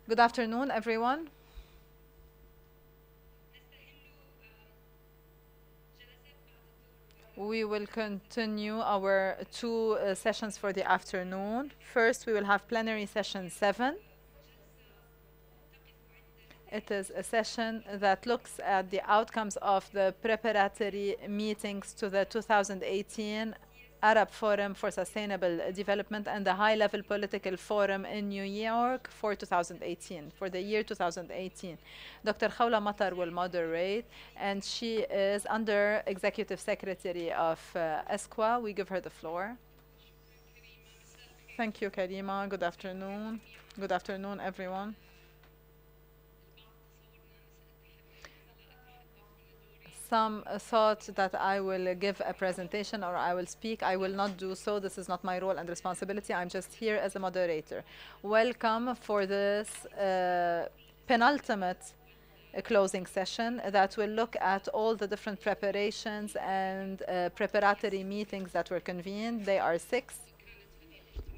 Good afternoon, everyone. We will continue our two sessions for the afternoon. First, we will have plenary session 7. It is a session that looks at the outcomes of the preparatory meetings to the 2018 Arab Forum for Sustainable Development and the High-Level Political Forum in New York for 2018, for the year 2018. Dr. Khawla Matar will moderate, and she is Under Executive Secretary of ESQA. We give her the floor. Thank you, Karima. Good afternoon. Good afternoon, everyone. Some thought that I will give a presentation or I will speak. I will not do so. This is not my role and responsibility. I'm just here as a moderator. Welcome for this penultimate closing session that will look at all the different preparations and preparatory meetings that were convened. They are 6.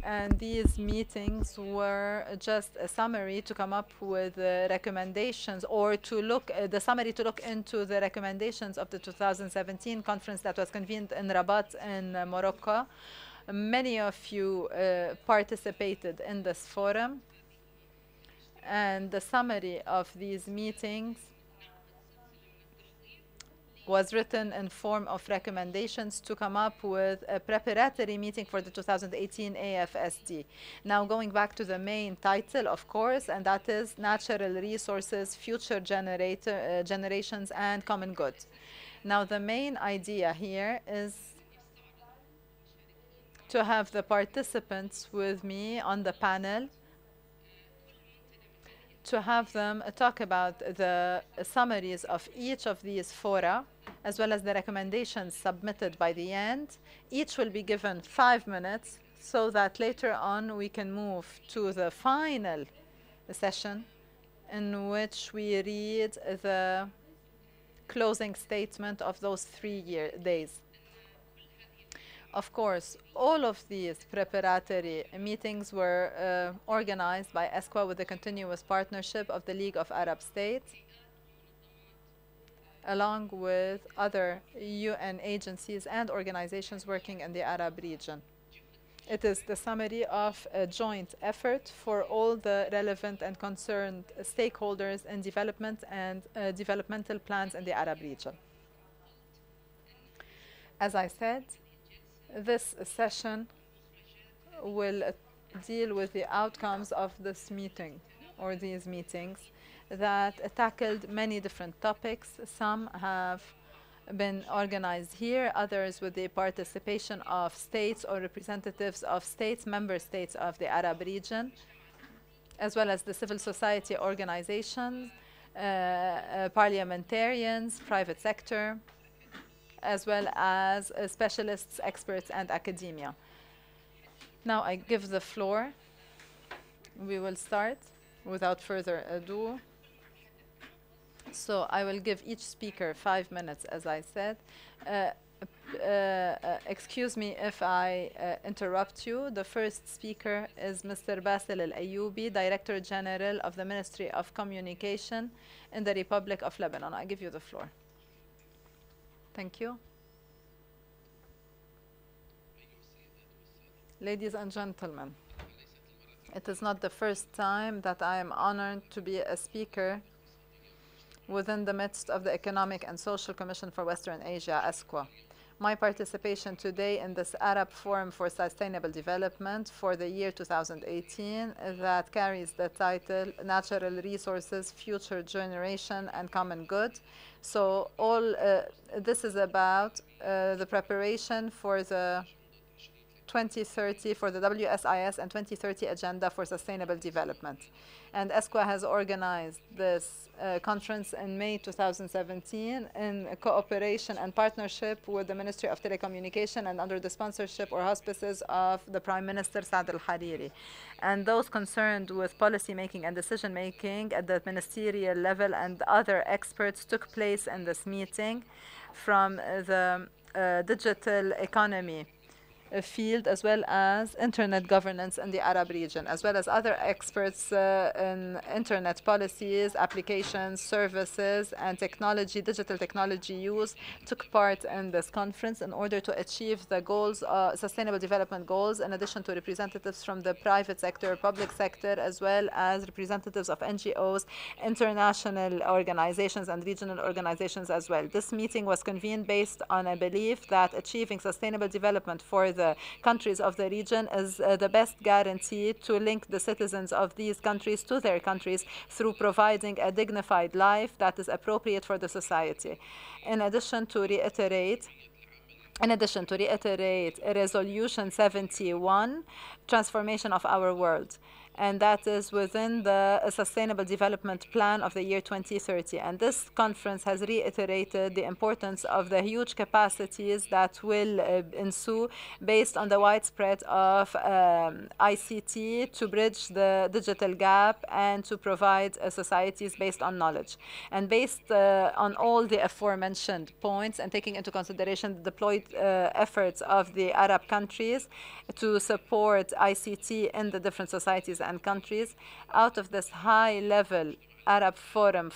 And these meetings were just a summary to come up with recommendations, or to look the summary to look into the recommendations of the 2017 conference that was convened in Rabat in Morocco. Many of you participated in this forum, and the summary of these meetings was written in form of recommendations to come up with a preparatory meeting for the 2018 AFSD. Now going back to the main title, of course, and that is Natural Resources, Future Generations and Common Good. Now the main idea here is to have the participants with me on the panel, to have them talk about the summaries of each of these fora, as well as the recommendations submitted by the end. Each will be given 5 minutes so that later on we can move to the final session in which we read the closing statement of those 3 days. Of course, all of these preparatory meetings were organized by ESQA with the continuous partnership of the League of Arab States, along with other UN agencies and organizations working in the Arab region. It is the summary of a joint effort for all the relevant and concerned stakeholders in development and developmental plans in the Arab region. As I said, this session will deal with the outcomes of this meeting, or these meetings, that tackled many different topics. Some have been organized here, others with the participation of states or representatives of states, member states of the Arab region, as well as the civil society organizations, parliamentarians, private sector, as well as specialists, experts, and academia. Now I give the floor. We will start without further ado. So I will give each speaker 5 minutes, as I said. Excuse me if I interrupt you. The first speaker is Mr. Basil Al-Ayoubi, Director General of the Ministry of Communication in the Republic of Lebanon. I give you the floor. Thank you. Ladies and gentlemen, it is not the first time that I am honored to be a speaker within the midst of the Economic and Social Commission for Western Asia, ESQA. My participation today in this Arab Forum for Sustainable Development for the year 2018 that carries the title Natural Resources, Future Generation and Common Good. So this is about the preparation for the 2030 for the WSIS and 2030 Agenda for Sustainable Development. And ESQA has organized this conference in May 2017 in cooperation and partnership with the Ministry of Telecommunication and under the sponsorship or auspices of the Prime Minister Saad al-Hariri. And those concerned with policy making and decision making at the ministerial level and other experts took place in this meeting, from the digital economy field, as well as internet governance in the Arab region, as well as other experts in internet policies, applications, services, and technology, digital technology use, took part in this conference in order to achieve the goals, sustainable development goals, in addition to representatives from the private sector, public sector, as well as representatives of NGOs, international organizations, and regional organizations as well. This meeting was convened based on a belief that achieving sustainable development for the countries of the region is the best guarantee to link the citizens of these countries to their countries through providing a dignified life that is appropriate for the society. In addition to reiterate Resolution 71, transformation of our world, and that is within the Sustainable Development Plan of the year 2030. And this conference has reiterated the importance of the huge capacities that will ensue based on the widespread of ICT to bridge the digital gap and to provide societies based on knowledge. And based on all the aforementioned points and taking into consideration the deployed efforts of the Arab countries to support ICT in the different societies and countries, out of this high-level Arab Forum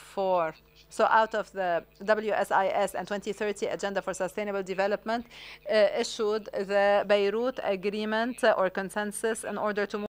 out of the WSIS and 2030 Agenda for Sustainable Development, issued the Beirut Agreement or consensus in order to